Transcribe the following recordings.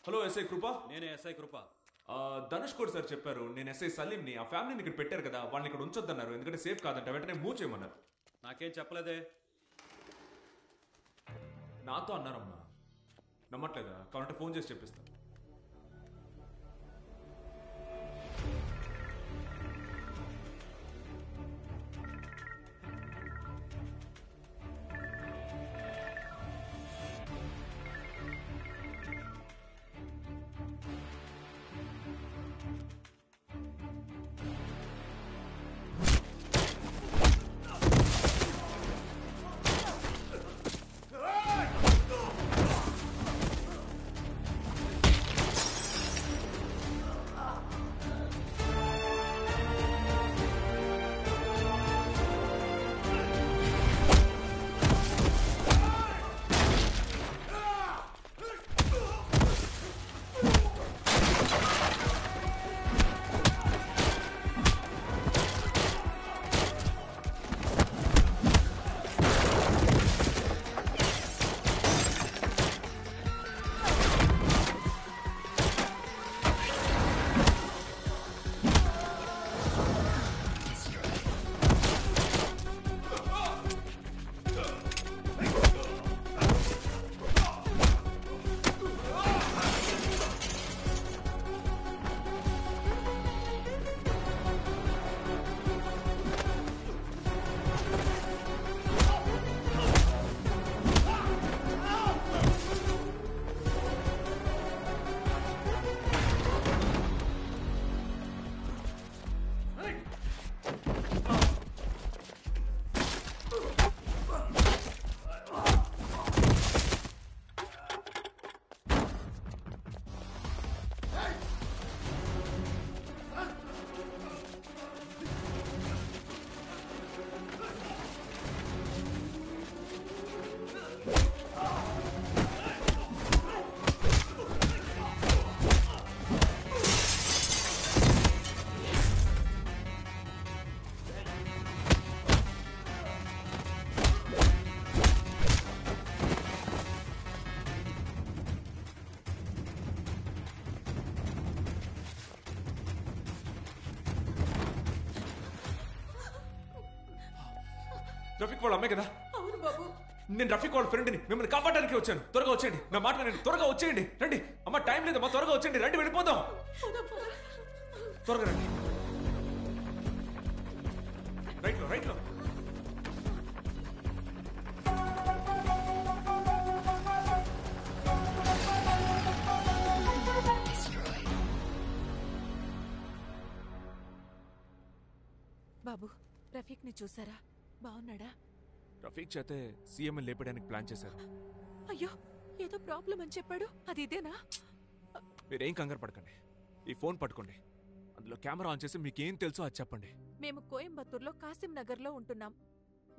Hello SI కృప. నేనే SI కృప. ధనుష్ కూడా sir చెప్పారు, నేను ఎస్ఐ సలీంని. ఆ ఫ్యామిలీని ఇక్కడ పెట్టారు కదా, వాళ్ళని ఇక్కడ ఉంచొద్దన్నారు, ఎందుకంటే సేఫ్ కాదంట. వెంటనే మూవ్ చేయమన్నారు. నాకేం చెప్పలేదే. నాతో అన్నారమ్మా. నమ్మట్లేదా? కావాలంటే ఫోన్ చేసి చెప్పిస్తాను. రఫీక్ వాళ్ళ అమ్మే కదా? అవును బాబు. నేను రఫీక్ వాళ్ళ ఫ్రెండ్ని, మిమ్మల్ని కాపాడడానికి వచ్చాను. త్వరగా వచ్చేయండి, నా మాట నేను త్వరగా వచ్చేయండి. రండి అమ్మ, టైం లేదమ్మా, త్వరగా వచ్చేయండి. రండి, వెళ్ళిపోదాం. త్వరగా రండి. రైట్లో రైట్లో. బాబు, రఫీక్ ని చూసారా? బాగున్నాడా? రఫీక్ చేతే సీఎంని లేపడానికి ప్లాన్ చేశారు. అయ్యో, ఏదో ప్రాబ్లం అని చెప్పాడు. అది ఇదేనా? మీరేం కంగారు పడకండి. ఈ ఫోన్ పట్టుకోండి, అందులో కెమెరా ఆన్ చేసి మీకేం తెలుసో అది చెప్పండి. మేము కోయంబత్తూర్లో కాసిం నగర్ లో ఉంటున్నాం.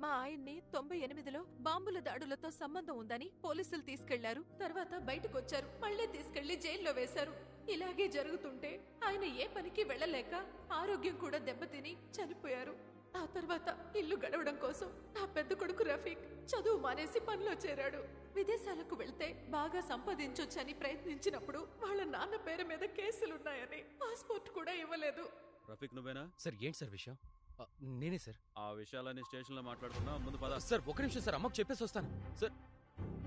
మా ఆయన్ని 98లో బాంబుల దాడులతో సంబంధం ఉందని పోలీసులు తీసుకెళ్లారు. తర్వాత బయటకు వచ్చారు, మళ్లీ తీసుకెళ్లి జైల్లో వేశారు. ఇలాగే జరుగుతుంటే ఆయన ఏ పనికి వెళ్లలేక ఆరోగ్యం కూడా దెబ్బతిని చనిపోయారు. ఆ తర్వాత ఇల్లు గడవడం కోసం నా పెద్ద కొడుకు రఫీక్ చదువు మానేసి పనిలో చేరాడు. విదేశాలకు వెళ్తే బాగా సంపాదించొచ్చని ప్రయత్నించినప్పుడు వాళ్ళ నాన్న పేరు మీద కేసులున్నాయని పాస్పోర్ట్ కూడా ఇవ్వలేదు. రఫీక్ నువ్వేనా? సార్ ఏంటి సార్ విషయం? నేనే సార్. ఆ విషయాలన్నీ స్టేషన్ లో మాట్లాడుకున్నా. ముందు పద. సార్ ఒక నిమిషం సార్, అమ్మకు చెప్పేసి వస్తాను సార్.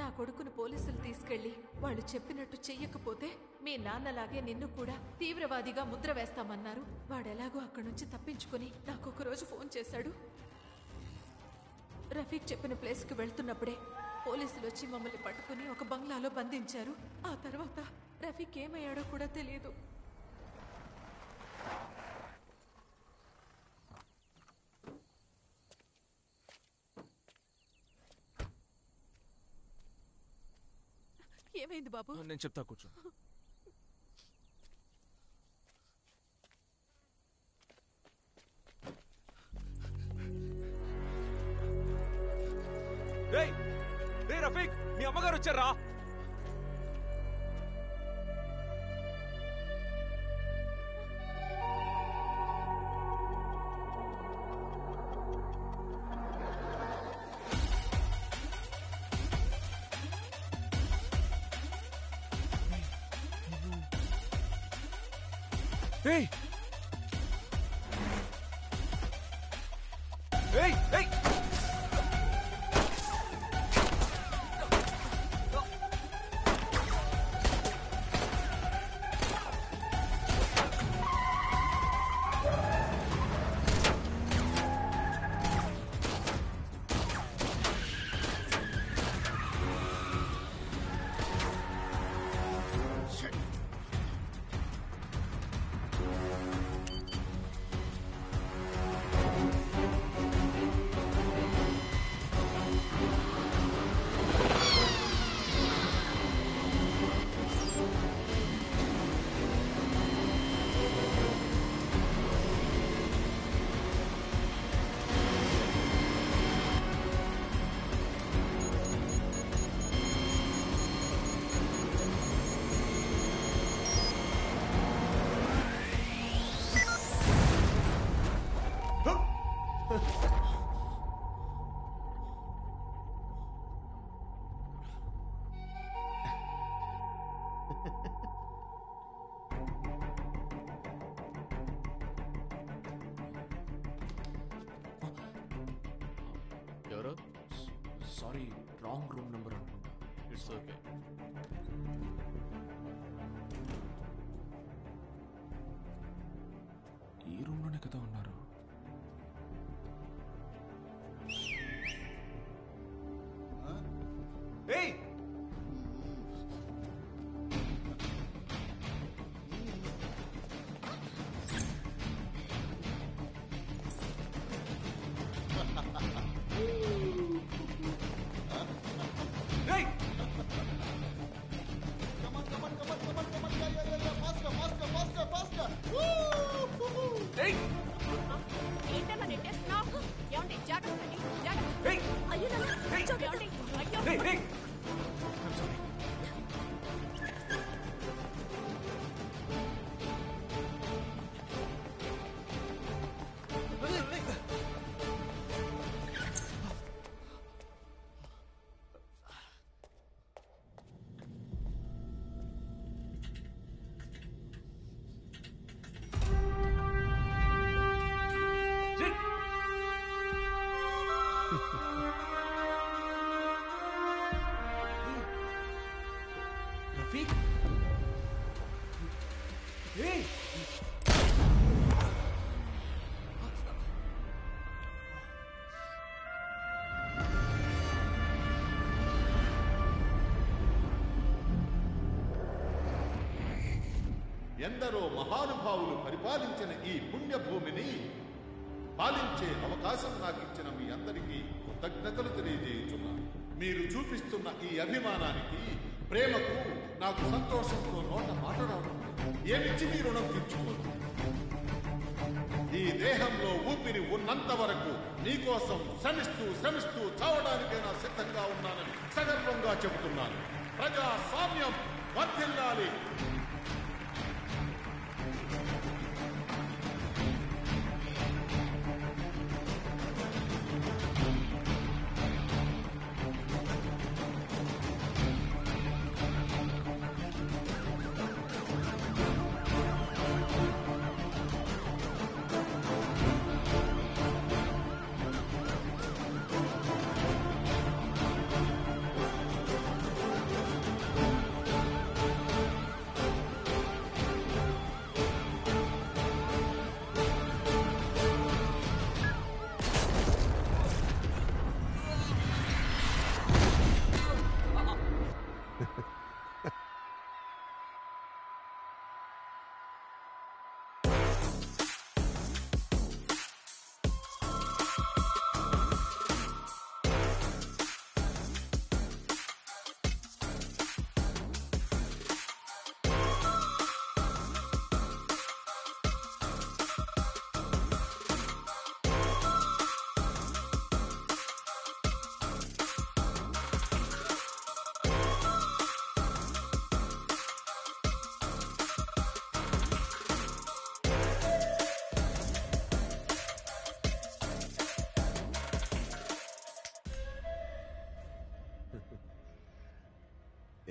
నా కొడుకును పోలీసులు తీసుకెళ్లి వాళ్ళు చెప్పినట్టు చెయ్యకపోతే మీ నాన్నలాగే నిన్ను కూడా తీవ్రవాదిగా ముద్ర వేస్తామన్నారు. వాడెలాగో అక్కడి నుంచి తప్పించుకుని నాకొక రోజు ఫోన్ చేశాడు. రఫీక్ చెప్పిన ప్లేస్కి వెళ్తున్నప్పుడే పోలీసులు వచ్చి మమ్మల్ని పట్టుకుని ఒక బంగ్లాలో బంధించారు. ఆ తర్వాత రఫీక్ ఏమయ్యాడో కూడా తెలియదు. ఏమైంది బాబు? నేను చెప్తా, కూర్చో. రఫీక్, మీ అమ్మగారు వచ్చారా? ఏయ్ ఏయ్ ఏయ్ ఎవరు? సారీ, రాంగ్ రూమ్ నెంబర్ అనుకుంటా. It's okay. ఈ రూమ్ లోనే కదా ఉన్నారు. ఏయ్ ఏయ్ ఏయ్ ఏంటన్నా నెట్టేస్తున్నావు? ఏమండి జాగ్రత్త అండి, జాగ్రత్త. ఏయ్ అయ్యో నాన్న, ఏయ్. ఏమండి? అయ్యో. ఏయ్ ఏయ్ I'm sorry. Rafiq? Hey! ఎందరో మహానుభావులు పరిపాలించిన ఈ పుణ్యభూమిని పాలించే అవకాశం నాకు ఇచ్చిన మీ అందరికీ కృతజ్ఞతలు తెలియజేయుచున్నాను. మీరు చూపిస్తున్న ఈ అభిమానానికి, ప్రేమకు నాకు సంతోషంతో నోట మాట్లాడడం ఏమిచ్చి మీ రుణం తీర్చుకోను. ఈ దేహంలో ఊపిరి ఉన్నంత వరకు మీకోసం శ్రమిస్తూ చావడానికైనా సిద్ధంగా ఉన్నానని సగర్వంగా చెబుతున్నాను. ప్రజాస్వామ్యం వర్ధిల్లాలి.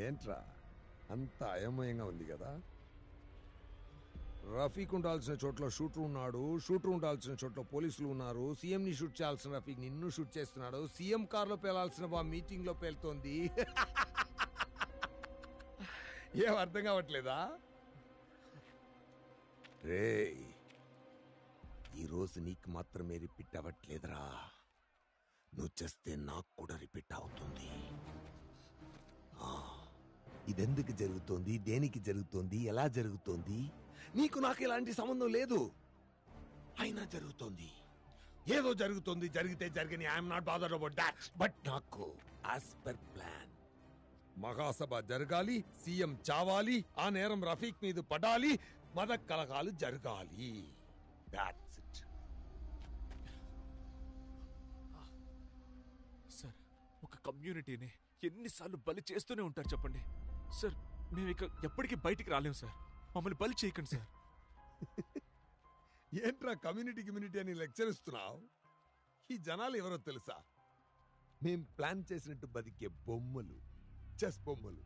ఏంట్రా అంత అయోమయంగా ఉంది కదా? రఫీక్ ఉండాల్సిన చోట్ల షూటర్ ఉన్నాడు, షూటర్ ఉండాల్సిన చోట్ల పోలీసులు ఉన్నారు. సీఎం ని షూట్ చేయాల్సిన రఫీక్ నిన్ను షూట్ చేస్తున్నాడు. సీఎం కార్ లో పేలాల్సిన బా మీటింగ్ లో పేలుతోంది. ఏం అర్థం కావట్లేదా? రే, ఈరోజు నీకు మాత్రమే రిపీట్ అవ్వట్లేదురా, నువ్వు చేస్తే నాకు కూడా రిపీట్ అవుతుంది. ఇదెందుకు జరుగుతోంది, దేనికి జరుగుతోంది, ఎలా జరుగుతోంది? నీకు నాకు ఎలాంటి సంబంధం లేదు, అయినా జరుగుతోంది. ఏదో జరుగుతోంది, జరిగితే జరగని. I'm not bothered about that. But నాకు యాజ్ పర్ ప్లాన్ మహాసభ జరగాలి, సీఎం చావాలి, ఆ నేరం రఫీక్ మీద పడాలి, మద కలగాలు జరగాలి. That's it. సార్, ఒక కమ్యూనిటీని ఎన్నిసార్లు బలి చేస్తూనే ఉంటారు చెప్పండి సార్. మేము ఇక ఎప్పటికీ బయటికి రాలేము సార్. మమ్మల్ని బలి చేయకండి సార్. ఏంట్రా కమ్యూనిటీ అని లెక్చర్ ఇస్తున్నావు? ఈ జనాలు ఎవరో తెలుసా? మేం ప్లాన్ చేసినట్టు బతికే బొమ్మలు, చెస్ బొమ్మలు.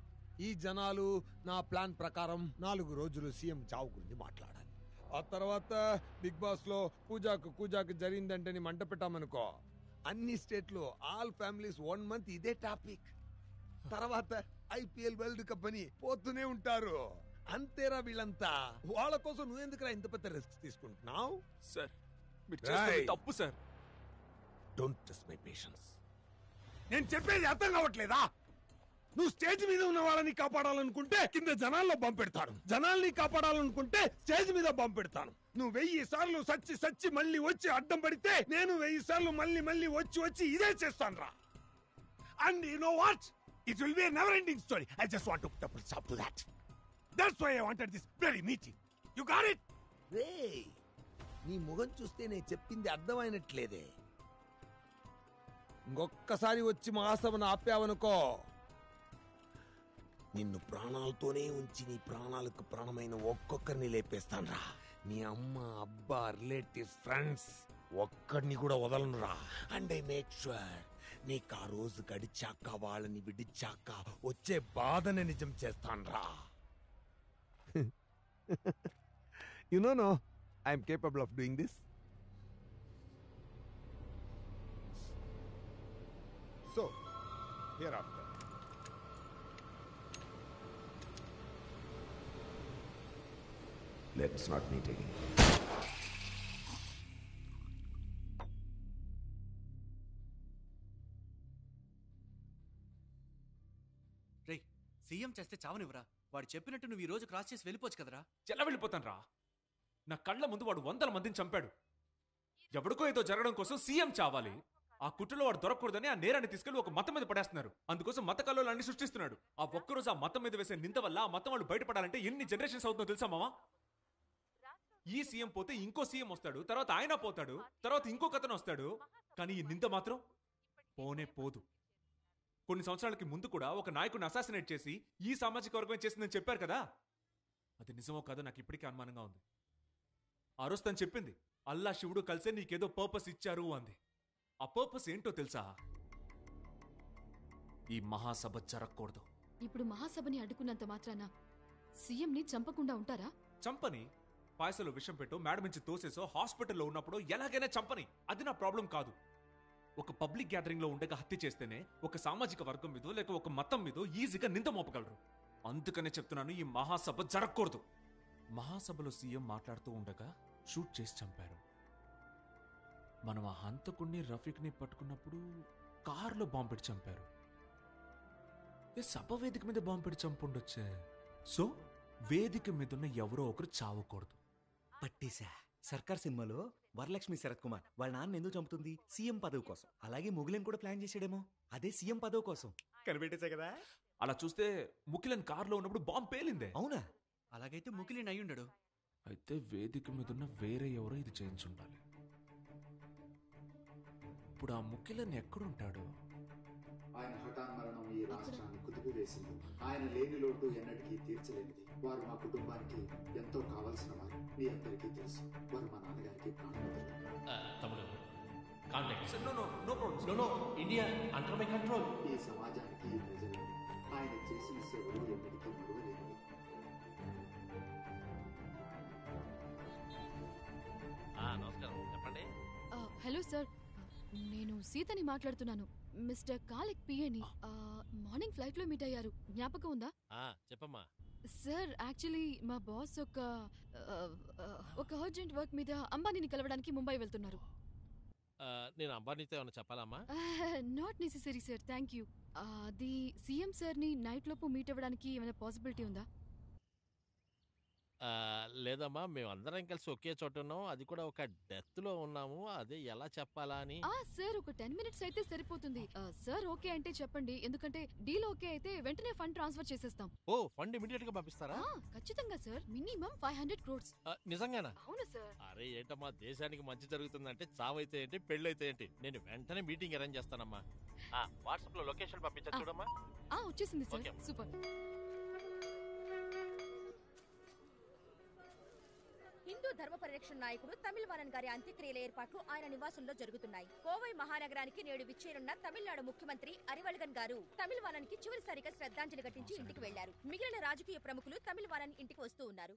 ఈ జనాలు నా ప్లాన్ ప్రకారం 4 రోజులు సీఎం చావు గురించి మాట్లాడాలి. ఆ తర్వాత బిగ్ బాస్ లో కూజాకు జరిగిందంటే మంట పెట్టామనుకో, అన్ని స్టేట్లు ఆల్ ఫ్యామిలీస్ 1 మంత్ ఇదే టాపిక్. తర్వాత ఐపీఎల్ వరల్డ్ కప్ అని పోతూనే ఉంటారు. అంతేరా వీళ్ళంతా. వాళ్ళ కోసం నువ్వెందుకురా ఇంత పెద్ద రిస్క్ తీసుకుంటున్నావు? సార్, మీరు చేస్తున్నది తప్పు sir. Don't test my patience. నేను చెప్పేది అర్థం కావట్లేదా? నువ్వు స్టేజ్ మీద ఉన్న వాళ్ళని కాపాడాలనుకుంటే కింద జనాల్లో బాంబు పెడతాను, జనాల్ని కాపాడాలనుకుంటే స్టేజ్ మీద బాంబు పెడతాను. నువ్వు 1000 సార్లు సచ్చి మళ్ళీ వచ్చి అడ్డం పడితే నేను 1000 సార్లు మళ్ళీ వచ్చి ఇదే చేస్తాను రా. And you know what, it will be a never ending story. I just want to put a stop to that. That's why I wanted this very meeting. You got it? రేయ్, నీ ముఖం చూస్తే నేను చెప్పింది అర్థమైనట్లేదే. ఇంకొక్కసారి వచ్చి మహాసభను ఆపావనుకో, నిన్ను ప్రాణాలతోనే ఉంచి నీ ప్రాణాలకు ప్రాణమైన ఒక్కొక్కరిని లేపేస్తాన్రా. నీ అమ్మ, అబ్బా, రిలేటివ్స్, ఫ్రెండ్స్ ఒక్కడిని కూడా వదలనురా. అండ్ ఐ మేక్ షూర్ నీకు ఆ రోజు గడిచాక, వాళ్ళని విడిచాక వచ్చే బాధని నిజం చేస్తాన్రా. You know I'm capable of doing this. So hereafter let's not meet again. రేయ్, సీఎం చేస్తే చావనివ్వరా? వాడు చెప్పినట్టు నువ్వు ఈ రోజు క్రాస్ చేసి వెళ్ళిపోవచ్చు కదరా. ఎలా వెళ్ళిపోతాను రా? నా కళ్ళ ముందు వాడు 100 మందిని చంపాడు. ఎవడికో ఏదో జరగడం కోసం సీఎం చావాలి. ఆ కుట్రలో వాడు దొరకకూడదని ఆ నేరాన్ని తీసుకెళ్లి ఒక మతం మీద పడేస్తున్నారు. అందుకోసం మత కల్లోలాన్ని సృష్టిస్తున్నాడు. ఆ ఒక్కరోజు ఆ మతం మీద వేసే నింద వల్ల ఆ మతం వాళ్ళు బయటపడాలంటే ఎన్ని జనరేషన్స్ అవుతుందో తెలుసా మావా? ఈ సీఎం పోతే ఇంకో సీఎం వస్తాడు, తర్వాత ఆయన పోతాడు, తర్వాత ఇంకొక అతను వస్తాడు. కానీ ఈ నింద మాత్రం పోనే పోదు. కొన్ని సంవత్సరాలకి ముందు కూడా ఒక నాయకుడిని అసాసినేట్ చేసి ఈ సామాజిక వర్గమే చేసిందని చెప్పారు కదా. అది నిజమో కాదో నాకు ఇప్పటికీ అనుమానంగా ఉంది. ఆ రోజు తను చెప్పింది, అల్లా శివుడు కలిసే నీకేదో పర్పస్ ఇచ్చారు అంది. ఆ పర్పస్ ఏంటో తెలుసా? ఈ మహాసభ జరగకూడదు. ఇప్పుడు మహాసభని అడ్డుకున్నంత మాత్రాన సీఎంని చంపకుండా ఉంటారా? చంపని, పాయసలో విషం పెట్టో, మేడం నుంచి తోసేసో, హాస్పిటల్లో ఉన్నప్పుడు ఎలాగైనా చంపని. అది నా ప్రాబ్లం కాదు. ఒక పబ్లిక్ గ్యాదరింగ్ లో ఉండగా హత్య చేస్తేనే ఒక సామాజిక వర్గం మీదో లేక ఒక మతం మీదో ఈజీగా నింద మోపగలరు. అందుకనే చెప్తున్నాను, ఈ మహాసభ జరగకూడదు. మహాసభలో సీఎం మాట్లాడుతూ ఉండగా షూట్ చేసి చంపారు. మనం ఆ హంతకుణ్ణి, రఫీక్ని పట్టుకున్నప్పుడు కారులో బాంబు పెట్టి చంపారు. సభ వేదిక మీద బాంబు పెట్టి చంపుండొచ్చే. సో వేదిక మీదున్న ఎవరో ఒకరు చావకూడదు. పట్టేశా. సర్కార్ సినిమాలో వరలక్ష్మి శరత్ కుమార్ వాళ్ళ నాన్న ఎందుకు చంపుతుంది? సీఎం పదవి కోసం. అలాగే ముగిలన్ కూడా ప్లాన్ చేసాడేమో, అదే సీఎం పదవి కోసం. కనిపెట్టేశా కదా. అలా చూస్తే ముకిలన్ కారులో ఉన్నప్పుడు బాంబు పేలిందే. అవునా? అలాగైతే ముగిలిన్ అయి ఉండడు. అయితే వేదిక మీదున్న వేరే ఎవరో ఇది చేయించుండాలి. ఇప్పుడు ఆ ముకిలన్ ఎక్కడుంటాడు? ఆయన హఠాన్మరణం ఈ రాష్ట్రాన్ని కుదిపివేసింది. ఆయన లేని లోటు ఎన్నటికీ తీర్చలేనిది. వారు మా కుటుంబానికి ఎంతో కావలసిన వారు. మీ అందరికీ తెలుసు, వారు మా నాన్నగారికి ప్రాణమిత్రులు. ఈ సమాజానికి, ఈ ప్రజలకు ఆయన చేసిన సేవలు ఎన్నటికీ మరువలేనివి. హలో సార్, నేను సీతని మాట్లాడుతున్నాను. మిస్టర్ కాలిక్ పిఏని మార్నింగ్ ఫ్లైట్ లో మీట్ అయ్యారు, జ్ఞాపకం ఉందా? చెప్పమ్మా. సార్ యాక్చువల్లీ మా బాస్ ఒక అర్జెంట్ వర్క్ మీద అంబానీని కలవడానికి ముంబై వెళ్తున్నారు. నేను అంబానీతో ఏమైనా చెప్పాలమ్మా? Not necessary sir, thank you. అది సీఎం సార్ని నైట్ లోపు మీట్ అవ్వడానికి ఏమైనా పాసిబిలిటీ ఉందా? లేదమ్మా, మేము అందరం కలిసి ఒకే చోట ఉన్నాం, అది కూడా ఒక డెత్ లో ఉన్నాము, అదే ఎలా చెప్పాలా అని. సార్ ఒక 10 minutes అయితే సరిపోతుంది. సార్ ఓకే అంటే చెప్పండి, ఎందుకంటే డీల్ ఓకే అయితే వెంటనే ఫండ్ ట్రాన్స్ఫర్ చేసేస్తాం. ఓ, ఫండ్ ఇమిడియట్ గా పంపిస్తారా? ఖచ్చితంగా సార్, మినిమం 500 crores. నిజంగానా? అవును సార్. అరే ఏంటమ్మా, దేశానికి మంచి జరుగుతుందంటే చావైతే ఏంటి, పెళ్ళైతే ఏంటి, నేను వెంటనే మీటింగ్ అరేంజ్ చేస్తానమ్మా. వాట్సాప్ లో లొకేషన్ పంపించచ్చు చూడమ్మా. వచ్చేసింది సార్, సూపర్. హిందూ ధర్మ పరిరక్షణ నాయకుడు తమిళవారన్ గారి అంత్యక్రియల ఏర్పాట్లు ఆయన నివాసంలో జరుగుతున్నాయి. కోవై మహానగరానికి నేడు విచ్చేరున్న తమిళనాడు ముఖ్యమంత్రి అరివల్గన్ గారు తమిళవారన్ కి చివరిసారిగా శ్రద్ధాంజలి ఘటించి ఇంటికి వెళ్లారు. మిగిలిన రాజకీయ ప్రముఖులు తమిళవారన్ ఇంటికి వస్తూ ఉన్నారు.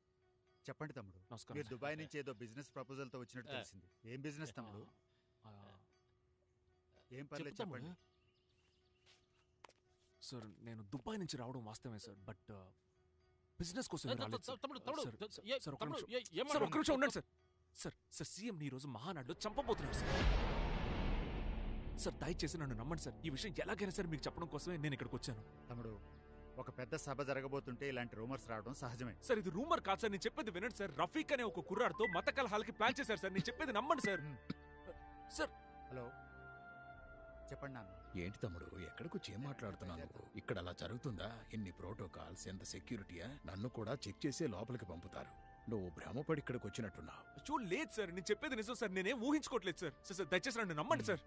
చెప్పండి తమ్ముడు, మీరు దుబాయ్ నుంచి ఏదో బిజినెస్ ప్రపోజల్ తో వచ్చినట్టు తెలిసింది. ఏం బిజినెస్ తమ్ముడు? ఏం పర్లేదు చెప్పండి. సార్ నేను దుబాయ్ నుంచి రావడం వాస్తవమే సార్, బట్ బిజినెస్ కోసం ఉండండి సార్. సార్ సీఎం ఈ రోజు మహానాడులో చంపబోతున్నారు సార్. సార్ దయచేసి నన్ను నమ్మండి సార్, ఈ విషయం ఎలాగైనా సరే మీకు చెప్పడం కోసమే నేను ఇక్కడికి వచ్చాను. తమ్ముడు, ఒక పెద్ద సభ జరగబోతుంటే ఇలాంటి రూమర్స్ రావడం సహజమే. సార్ ఇది రూమర్ కాదు సార్, నేను చెప్పేది వినండి సార్. రఫీక్ అనే ఒక కుర్రాడితో మత కలహాలకి ప్లాన్ చేశారు సార్, నేను చెప్పేది నమ్మండి సార్. సార్ హలో, చెప్పండి నాన్న. ఏంటి తమ్ముడు, ఎక్కడికొచ్చి ఏం మాట్లాడుతున్నావు నువ్వు? ఇక్కడ అలా జరుగుతుందా? ఎన్ని ప్రోటోకాల్స్, ఎంత సెక్యూరిటీయా? నన్ను కూడా చెక్ చేసే లోపలికి పంపుతారు. నువ్వు భ్రమపడి ఇక్కడికి వచ్చినట్టున్నావు. లేదు సార్, నేను చెప్పేది నిజం సార్, నేనేం ఊహించుకోవట్లేదు సార్. సార్ దయచేసి నన్ను నమ్మండి సార్.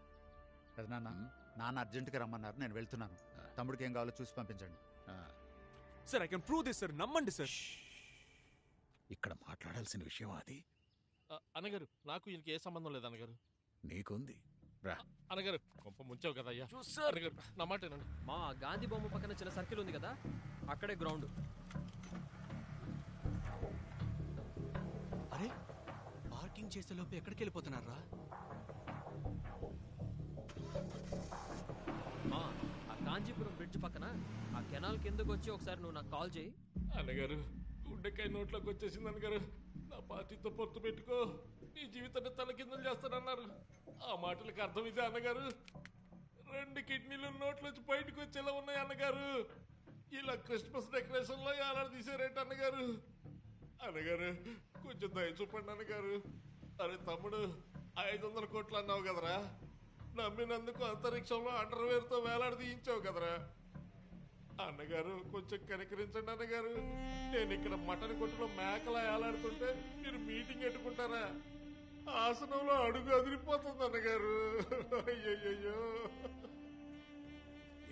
నాన్న, నాన్న అర్జెంటుగా రమ్మన్నారు, నేను వెళ్తున్నాను. తమ్ముడికి ఏం కావాలో చూసి పంపించండి. Sir I can prove this sir, నమ్మండి సార్. ఇక్కడ మాట్లాడాల్సిన విషయం అది. అన్నగారు, నాకు ఈయనకి ఏ సంబంధం లేదు అన్నగారు. నీకుంది రా. అన్నగారు గొప్ప ముంచావు కదా అయ్యా. అన్నగారు నా మాటేనండి. మా గాంధీ బొమ్మ పక్కన చిన్న సర్కిల్ ఉంది కదా, అక్కడే గ్రౌండ్. అరే పార్కింగ్ చేసే లోపు ఎక్కడికి వెళ్ళిపోతున్నారా? ఆ కాంచీపురం బ్రిడ్జ్ పక్కన ఆ కెనాల్ కిందకు వచ్చి ఒకసారి నువ్వు నాకు కాల్ చేయి. అన్నగారు గుండెకాయ నోట్లోకి వచ్చేసింది అన్నగారు. నా పార్టీతో పొత్తు పెట్టుకో, నీ జీవితాన్ని తలకిందులు చేస్తానన్నారు. ఆ మాటలకు అర్థం ఇదే అన్నగారు. 2 కిడ్నీలు నోట్లోంచి బయటకు వచ్చేలా ఉన్నాయి అన్నగారు. ఇలా క్రిస్మస్ డెకరేషన్ లో ఏలాడు తీసారేంటి అన్నగారు? అన్నగారు కొంచెం దయ చూపండి అన్నగారు. అరే తమ్ముడు, 500 కోట్లు అన్నావు కదరా, నమ్మినందుకు అంతరిక్షంలో అండర్వేర్ తో వేలాడి తీయించావు కదరా. అన్నగారు కొంచెం కనికరించండి అన్నగారు. నేను ఇక్కడ మటన్ కొట్టులో మేకలా ఏలాడుతుంటే మీరు మీటింగ్ పెట్టుకుంటారా? ఆసనంలో అడుగు అదిరిపోతుంది అన్నగారు. అయ్యయ్యో.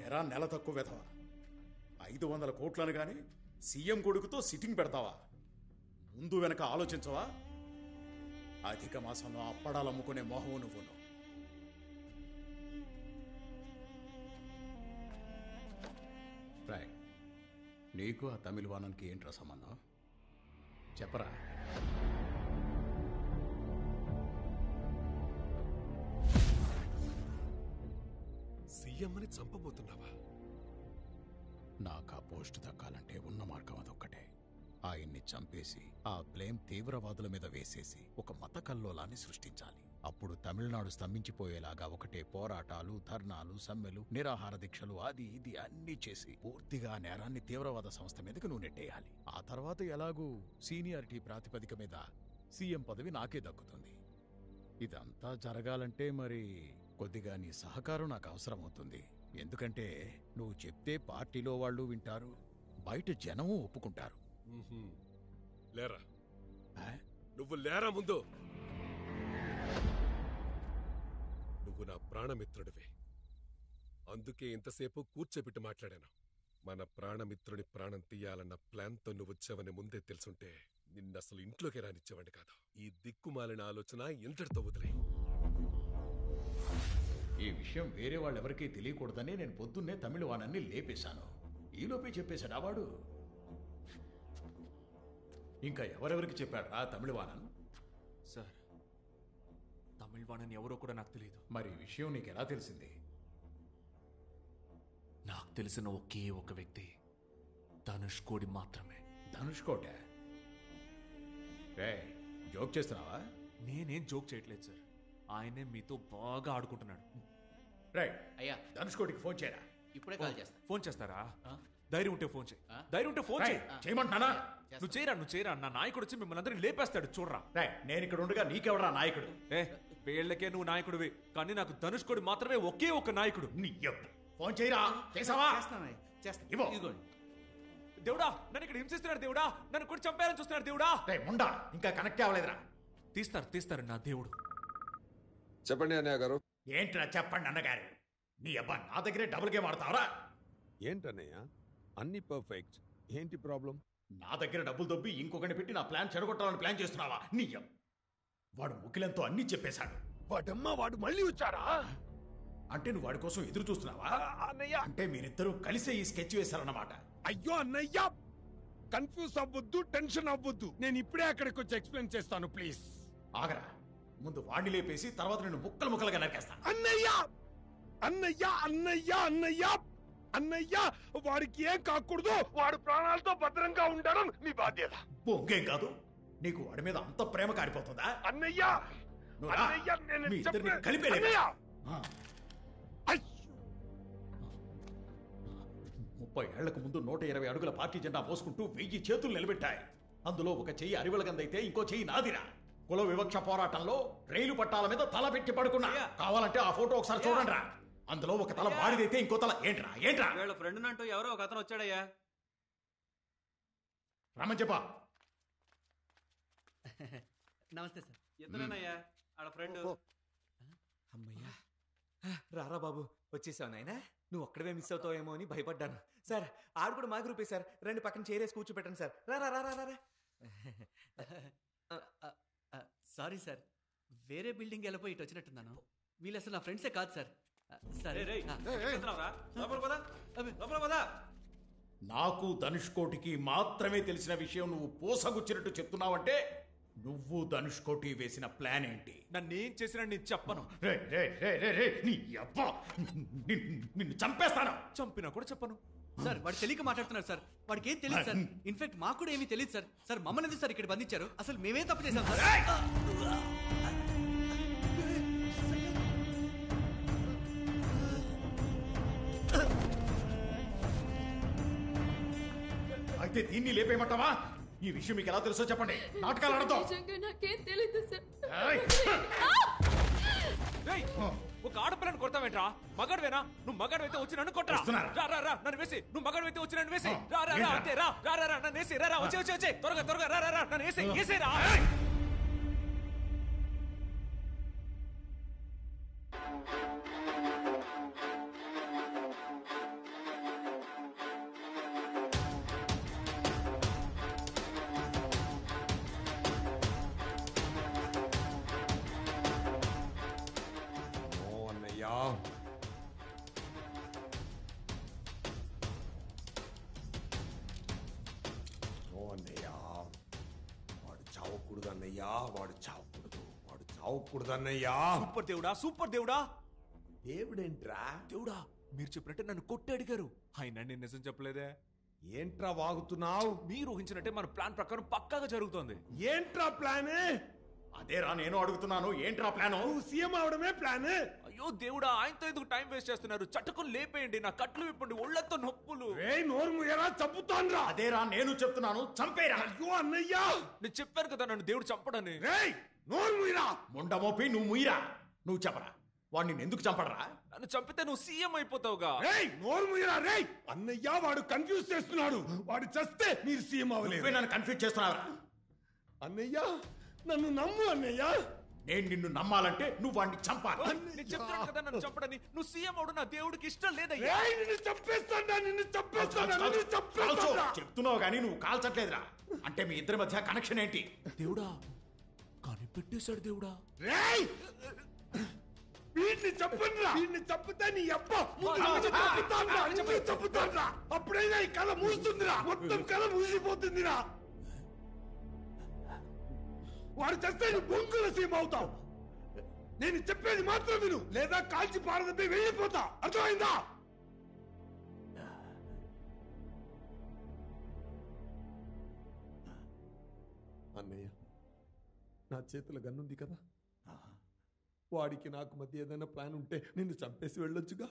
ఎరా నెల తక్కువ వెధవ, 500 కోట్లను గాని సీఎం కొడుకుతో సిట్టింగ్ పెడతావా? ముందు వెనక ఆలోచించవా? అధిక మాసంలో అప్పడాలు అమ్ముకునే మోహం నువ్వును. రాయ్, నీకు ఆ తమిళవానానికి ఏంట్రా సంబంధం? చెప్పరా. సీఎంని చంపబోతున్నావా? నాకు ఆ పోస్ట్ దక్కాలంటే ఉన్న మార్గం అదొక్కటే. ఆయన్ని చంపేసి ఆ బ్లేమ్ తీవ్రవాదుల మీద వేసేసి ఒక మత కల్లోలాన్ని సృష్టించాలి. అప్పుడు తమిళనాడు స్తంభించిపోయేలాగా ఒకటే పోరాటాలు, ధర్నాలు, సమ్మెలు, నిరాహార దీక్షలు, అది ఇది అన్నీ చేసి పూర్తిగా నేరాన్ని తీవ్రవాద సంస్థ మీదకి నువ్వు నెట్టేయాలి. ఆ తర్వాత ఎలాగూ సీనియారిటీ ప్రాతిపదిక మీద సీఎం పదవి నాకే దక్కుతుంది. ఇదంతా జరగాలంటే మరి కొద్దిగా నీ సహకారం నాకు అవసరమవుతుంది. ఎందుకంటే నువ్వు చెప్తే పార్టీలో వాళ్ళు వింటారు, బయట జనము ఒప్పుకుంటారు. లేరా, నువ్వు లేరా ముందు. నువ్వు నా ప్రాణమిత్రుడివి, అందుకే ఇంతసేపు కూర్చోబెట్టి మాట్లాడాను. మన ప్రాణమిత్రుని ప్రాణం తీయాలన్న ప్లాన్తో నువ్వు వచ్చావని ముందే తెలుసుంటే నిన్నసలు ఇంట్లోకి రానిచ్చేవాడిని కాదు. ఈ దిక్కుమాలిన ఆలోచన ఇంతటితో వదిలే. ఈ విషయం వేరే వాళ్ళెవరికీ తెలియకూడదని నేను పొద్దున్నే తమిళవానాన్ని లేపేశాను. ఈలోపే చెప్పేశాడు వాడు. ఇంకా ఎవరెవరికి చెప్పాడు రా తమిళవానన్? సార్ తమిళవాణని ఎవరో కూడా నాకు తెలియదు. మరి ఈ విషయం నీకు ఎలా తెలిసింది? నాకు తెలిసిన ఒకే ఒక వ్యక్తి ధనుష్కోడి మాత్రమే. ధనుష్కోటే? జోక్ చేస్తున్నావా? నేనేం జోక్ చేయట్లేదు సార్, ఆయనే మీతో బాగా ఆడుకుంటున్నాడు. రైట్ అయ్యా, ధనుష్కోటికి ఫోన్ చేయరా. ఇప్పుడే కాల్ చేస్తా. ఫోన్ చేస్తారా? ధైర్యం ఉంటే ఫోన్ చేయి. ధైర్యం ఉంటే ఫోన్ చేయి. చేయమంటున్నానా? నువ్వు చేయరా. నా నాయకుడు వచ్చి మిమ్మల్ని అందరినీ లేపేస్తాడు, చూడరా. నేను ఇక్కడ ఉండగా నీకెవడరా నాయకుడు? వీళ్ళకే నువ్వు నాయకుడివి, కానీ నాకు ధనుష్కోడి మాత్రమే ఒకే ఒక నాయకుడు. ఫోన్ చేయరా. చేసావా? దేవుడా, నన్ను ఇక్కడ హింసిస్తున్నాడు దేవుడా, నన్ను కూడా చంపాలని చూస్తున్నాడు దేవుడా. ఉండా, ఇంకా కనెక్ట్ అవ్వలేదురా. తీస్తారు నా దేవుడు. చెప్పండి అన్నయ్య గారు. ఏంట్రా చెప్పండి అన్నగారు? నీ అబ్బా నా దగ్గరే డబుల్ గేమ్ ఆడతావరా? ఏంటన్నయ్య అన్ని పర్ఫెక్ట్, ఏంటి ప్రాబ్లం? నా దగ్గర డబ్బులు దొబ్బి ఇంకొకటి పెట్టి నా ప్లాన్ చెడగొట్టాలని ప్లాన్ చేస్తున్నావా? నీ వాడు ముఖ్యులంతో అన్ని చెప్పేశాడు. వాడు మళ్ళీ వచ్చారా? అంటే నువ్వు వాడి కోసం ఎదురు చూస్తున్నావా? అన్నయ్య, అంటే మీరిద్దరూ కలిసే ఈ స్కెచ్ వేశారన్నమాట. అయ్యో అన్నయ్య, కన్ఫ్యూజ్ అవ్వద్దు, టెన్షన్ అవ్వద్దు. నేను ఇప్పుడే అక్కడికి వచ్చి ఎక్స్ప్లెయిన్ చేస్తాను, ప్లీజ్. ఆగరా, ముందు వాడిని లేపేసి తర్వాత నేను ముక్కలుగా నరికేస్తాను. అన్నయ్య అన్నయ్య అన్నయ్య అన్నయ్య అన్నయ్య, వాడికి ఏం కాకూడదు, వాడు ప్రాణాలతో భద్రంగా ఉండడం మీ బాధ్యత. బొంగేం కాదు, నీకు వాడి మీద అంత ప్రేమ కారిపోతుందా? అన్నయ్య మీ ఇద్దరిని కలిపేలే. 30 ఏళ్లకు ముందు 120 అడుగుల పార్టీ జెండా మోసుకుంటూ 1000 చేతులు నిలబెట్టాయి. అందులో ఒక చెయ్యి అరివెలగందైతే ఇంకో చెయ్యి నాదిరా. కుల వివక్ష పోరాటంలో రైలు పట్టాల మీద తల పెట్టి పడుకున్నా. కావాలంటే ఆ ఫోటో ఒకసారి చూడండి రా. అందులో ఒక తల వాడిదైతే ఇంకో తల ఏంట్రా వీళ్ళ ఫ్రెండ్ అంటూ ఎవరో ఒక అతను వచ్చాడయ్యా. రమ్మని చెప్పా. నమస్తే సార్. ఎదురేనయ్యా ఆడ ఫ్రెండ్. అమ్మయ్యా, రారా బాబు, వచ్చేసావు నాయనా. నువ్వు ఒక్కడవే మిస్ అవుతావేమో అని భయపడ్డాను. సార్, ఆడు కూడా మా గ్రూపే సార్. రెండు పక్కన చేరేసి కూర్చోపెట్టండి సార్. రా. సారీ సార్, వేరే బిల్డింగ్ వెళ్ళిపోయి ఇటు వచ్చినట్టున్నాను. వీళ్ళు అసలు నా ఫ్రెండ్సే కాదు సార్. సరే నాకు ధనుష్కోటికి మాత్రమే తెలిసిన విషయం నువ్వు పోసగుచ్చినట్టు చెప్తున్నావంటే నువ్వు ధనుష్కోటి వేసిన ప్లాన్ ఏంటి? నన్నేం చేసినా నేను చెప్పను. నిన్ను చంపేస్తాను. చంపినా కూడా చెప్పను సార్. వాడు తెలియక మాట్లాడుతున్నారు సార్. వాడికి ఏం తెలియదు సార్. ఇన్ఫాక్ట్ మాకు కూడా ఏమీ తెలియదు సార్. సార్ మమ్మల్ని ఎందుకు సార్ ఇక్కడ బంధించారు? అసలు మేమేం తప్పు చేశాం సార్? అయితే దీన్ని లేపేయమంటావా? ఈ విషయం మీకు ఎలా తెలుసో చెప్పండి. నాటకాలు ఆడతాం. నాకేం తెలీదు సార్. ఒక ఆడపిల్లని కొడతావేంట్రా? మగాడువేనా? నువ్వు మగాడువైతే వచ్చి నన్ను కొట్టరా. నన్ను వేసి. నువ్వు మగాడువైతే వచ్చి నన్ను వేసి. అంతే రా. నన్ను వేసి. వచ్చే త్వరగా రా. నన్ను వేసేరా. సూపర్ దేవుడా. దేవుడేంట్రా? దేవుడా, మీరు చెప్పినట్టే నన్ను కొట్టి అడిగారు. ఆయన నేను నిజం చెప్పలేదే. ఏంట్రా వాగుతున్నావు? మీరు ఊహించినట్టే మన ప్లాన్ ప్రకారం పక్కాగా జరుగుతోంది. ఏంట్రా ప్లాన్? అదేరా నేను అడుగుతున్నాను. ఏంట్రా ప్లాన్? CM అవడమే plan. అయ్యో దేవుడా, ఆయనతో ఎందుకు టైం వేస్ట్ చేస్తున్నారు? చట్టుకుని లేపేయండి. నా కట్లు విప్పండి, ఒళ్ళంతో నొప్పులు. నోరు ముయ్యరా, చంపుతాన్రా. అదేరా నేను చెప్తున్నాను, చంపేరా. అయ్యో అన్నయ్యా, నేను చెప్పాను కదా నన్ను దేవుడు చంపడని. నోరు ముయ్యరా. ముండమోపి నువ్వు ముయ్యరా. నువ్వు చెప్పరా, వాడిని ఎందుకు చంపడరా? నన్ను చంపితే నువ్వు సీఎం అయిపోతావుగా. నోరు ముయ్యరా. అన్నయ్య, వాడు కన్ఫ్యూజ్ చేస్తున్నాడు. వాడు చస్తే మీరు సీఎం అవ్వలేదు. నన్ను కన్ఫ్యూజ్ చేస్తున్నావురా. అన్నయ్య, నన్ను నమ్ము అన్నయ్య. నేను నిన్ను నమ్మాలంటే నువ్వు వాడిని చంపాలి. నేను చెప్తాను కదా నన్ను చంపడని. నువ్వు సీఎం అవడం నా దేవుడికి ఇష్టం లేదయ్యా. చెప్తున్నావు కానీ నువ్వు కాల్చట్లేదురా. అంటే మీ ఇద్దరి మధ్య కనెక్షన్ ఏంటి? దేవుడా, కానీ పెట్టేశాడు దేవుడా. వీడిని చెప్పండిరా. వీడిని చంపితే నీ అబ్బా చంపుతాన్రా. అప్పుడైనా ఈ కళ మూస్తుందిరా. మొత్తం కళ మూసిపోతుందిరా. వాడు చేస్తే నువ్వు బొంగుల సీమ అవుతావు. నేను చెప్పేది మాత్రం విను, లేదా కాల్చి పారదప్పి వెళ్ళిపోతా. అర్థమైందా? అన్నయ్య, నా చేతుల గన్నుంది కదా, వాడికి నాకు మధ్య ఏదైనా ప్లాన్ ఉంటే నిన్ను చంపేసి వెళ్ళొచ్చుగా.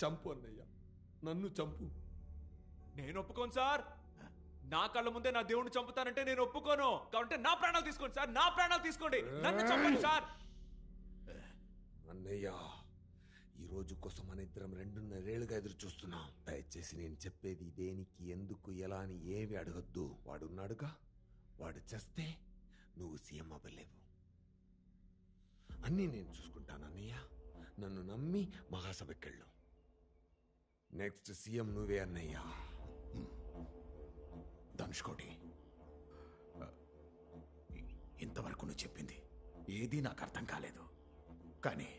చంపు అన్నయ్య, నన్ను చంపు. నేను ఒప్పుకోను సార్. నా కళ్ళ ముందే నా దేవుడిని చంపుతానంటే నేను ఒప్పుకోను. కాబట్టి నా ప్రాణాలు తీసుకోండి సార్, నా ప్రాణాలు తీసుకోండి, నన్ను చంపండి సార్. అన్నయ్య, ఈ రోజు కోసం మన ఇద్దరం 2.5 ఏళ్లుగా ఎదురు చూస్తున్నాం. దయచేసి నేను చెప్పేది దేనికి, ఎందుకు, ఎలా అని ఏమి అడగొద్దు. వాడున్నాడుగా, వాడు చేస్తే నువ్వు సీఎం అవ్వలేవు. అన్నీ నేను చూసుకుంటాను అన్నయ్య. నన్ను నమ్మి మహాసభకెళ్ళు. నెక్స్ట్ సీఎం నువ్వే అన్నయ్య. ధనుష్కోటి, ఇంతవరకు నువ్వు చెప్పింది ఏదీ నాకు అర్థం కాలేదు. కానీ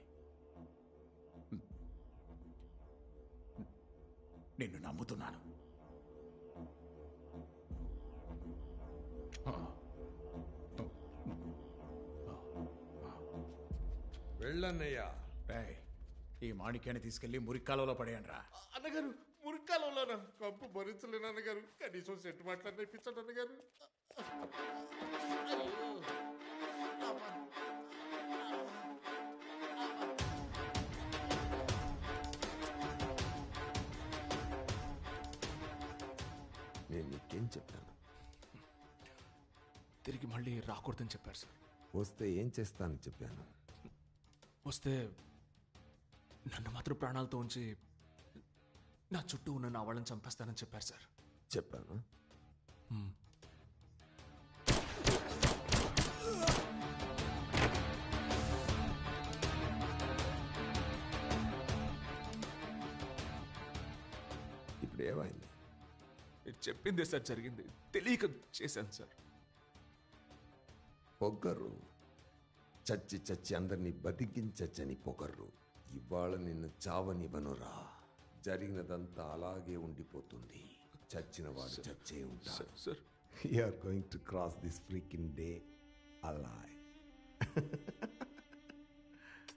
నిన్ను నమ్ముతున్నాను. వెళ్ళన్నయ్యా. ఈ మాణిక్యాన్ని తీసుకెళ్లి మురిక్కాలలో పడేయండి రా. అన్నగారు, మురికాలంలోనా? కంపు భరించలేను అన్నగారు. కనీసం సెట్ మాట్లాడి ఇప్పించండి అన్నగారు. నేను నీకేం చెప్పాను? తిరిగి మళ్ళీ రాకూడదని చెప్పారు సార్. వస్తే ఏం చేస్తానని చెప్పాను? వస్తే నన్ను మాత్రం ప్రాణాలతో ఉంచి నా చుట్టూ ఉన్న నా వాళ్ళని చంపేస్తానని చెప్పారు సార్. చెప్పాను. ఇప్పుడు ఏమైంది? మీరు చెప్పిందే సార్ జరిగింది. తెలియక చేశాను సార్. పొగరు, చచ్చి చచ్చి అందరినీ బతికించచ్చని పొగరు. ఇవాళ నిన్ను చావనివ్వనురా. జరిగినదంతా అలాగే ఉండిపోతుంది. చచ్చిన వాడు చచ్చే ఉంటాడు. Sir, you are going to cross this freaking day alive.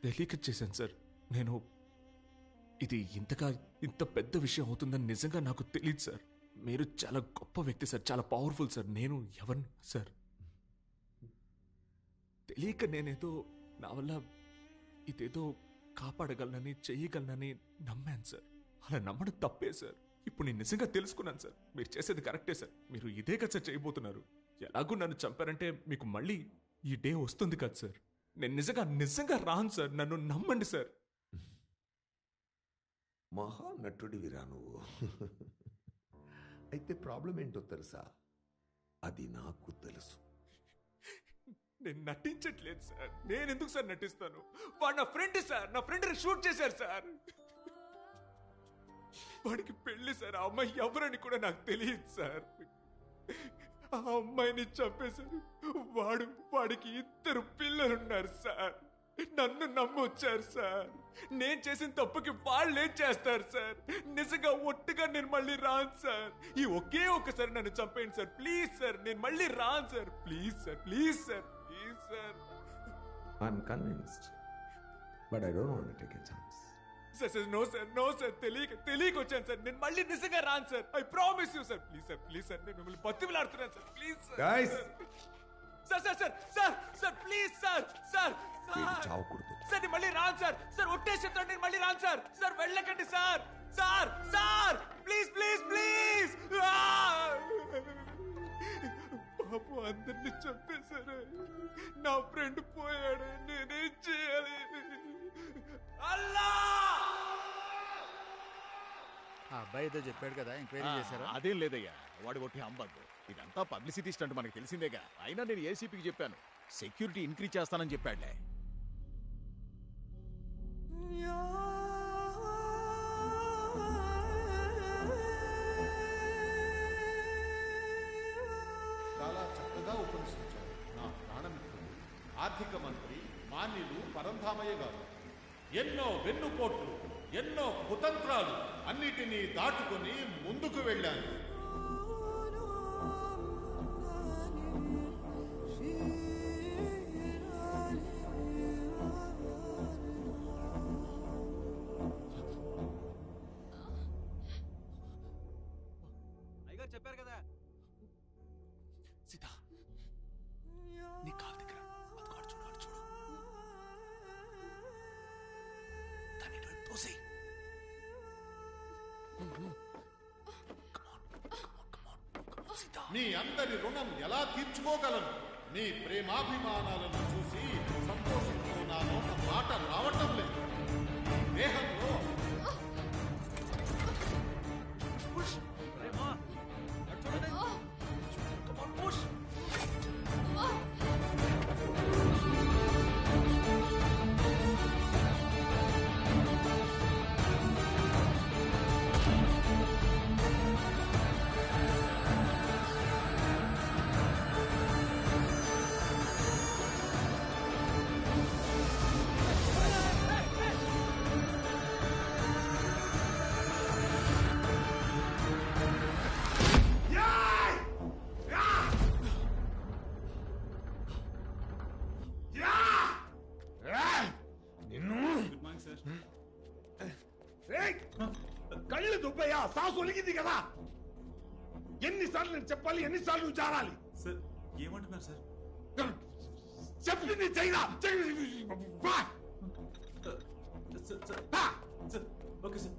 తెలియక చేశాను సార్. నేను ఇది ఇంత పెద్ద విషయం అవుతుందని నిజంగా నాకు తెలియదు సార్. మీరు చాలా గొప్ప వ్యక్తి సార్, చాలా పవర్ఫుల్ సార్. నేను ఎవరిని సార్? తెలియక నేనేదో నా వల్ల ఇదేదో కాపాడగలనని, చెయ్యగలనని నమ్మాను సార్. అలా నమ్మడం తప్పే సార్. ఇప్పుడు నేను నిజంగా తెలుసుకున్నాను సార్. మీరు చేసేది కరెక్టే సార్. మీరు ఇదే కదా సార్ చేయబోతున్నారు. ఎలాగూ నన్ను చంపారంటే మీకు మళ్ళీ ఈ డే వస్తుంది కదా సార్. నేను నిజంగా రాను సార్. నన్ను నమ్మండి సార్. మహానటుడివిరా నువ్వు. అయితే ప్రాబ్లం ఏంటో తెలుసా? అది నాకు తెలుసు. నేను నటించట్లేదు సార్. నేను ఎందుకు సార్ నటిస్తాను? వాడు నా ఫ్రెండ్ సార్. నా ఫ్రెండ్ని షూట్ చేశారు సార్. వాడికి పెళ్లి సార్. ఆ అమ్మాయి ఎవరని కూడా నాకు తెలియదు సార్. ఆ అమ్మాయిని చంపేశారు. వాడికి 2 పిల్లలున్నారు సార్. నన్ను నమ్మొచ్చారు సార్. నేను చేసిన తప్పుకి వాళ్ళు ఏం చేస్తారు సార్? నిజంగా ఒట్టుగా నేను మళ్ళీ రాను సార్. ఈ ఒకే ఒక్కసారి నన్ను చంపేయండి సార్. ప్లీజ్ సార్, నేను మళ్ళీ రాను sir. Please sir, please sir, please sir. I'm convinced, but I don't want to take a chance. Sir, no sir, తెలియక వచ్చాను సార్. నేను మళ్ళీ నిజంగా రాను sir. I promise you sir. Please sir, నేను మిమ్మల్ని బతిమిలాడుతున్నాను sir. Please sir. Guys! Sir please sir. చావకూడదు సార్, నేను మళ్ళీ రాను సార్. ఒట్టేసి చెప్తాను, నేను మళ్ళీ రాను సార్. వెళ్ళకండి సార్. ప్లీజ్. పాపం అందరినీ చంపేశారు. నా ఫ్రెండ్ పోయాడు. నేనేం చేయాలి? అల్లా! ఆ అబ్బాయి ఏదో చెప్పాడు కదా, ఎంక్వైరీ చేశారా? అదేం లేదయ్యా, వాడు కొట్టి హంబగ్. ఇదంతా పబ్లిసిటీ స్టంట్, మనకు తెలిసిందేగా. అయినా నేను ఏసీపీకి చెప్పాను, సెక్యూరిటీ ఇంక్రీజ్ చేస్తానని చెప్పాడులే. చాలా చక్కగా ఉపన్యసించారు నా ప్రాణమిత్రులు, ఆర్థిక మంత్రి మాన్యులు పరంధామయ్య గారు. ఎన్నో వెన్నుపోట్లు, ఎన్నో కుతంత్రాలు అన్నిటినీ దాటుకొని ముందుకు వెళ్ళాను. తోసి. మీ అందరి రుణం ఎలా తీర్చుకోగలను? మీ ప్రేమాభిమానాలను చూసి సంతోషిస్తున్నాను. మాట రావటం లేదు. దేహంలో కళ్ళు దుబ్బయ్యా, సాసు ఒలిగింది కదా. ఎన్నిసార్లు నేను చెప్పాలి, ఎన్నిసార్లు నువ్వు జారాలి? సార్ ఏమంటున్నారు సార్? చెప్పింది చెయ్యరా. Okay sir.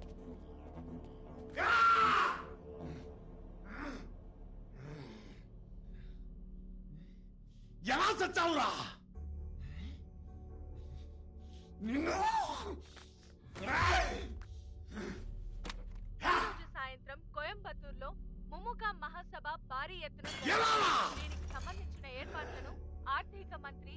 ఎలా చచ్చావురా నిన్ను? సాయంత్రం కోయంబత్తూరులో ముముగా మహాసభ భారీ ఎత్తున ఎలా? దీనికి సంబంధించిన ఏర్పాట్లను ఆర్థిక మంత్రి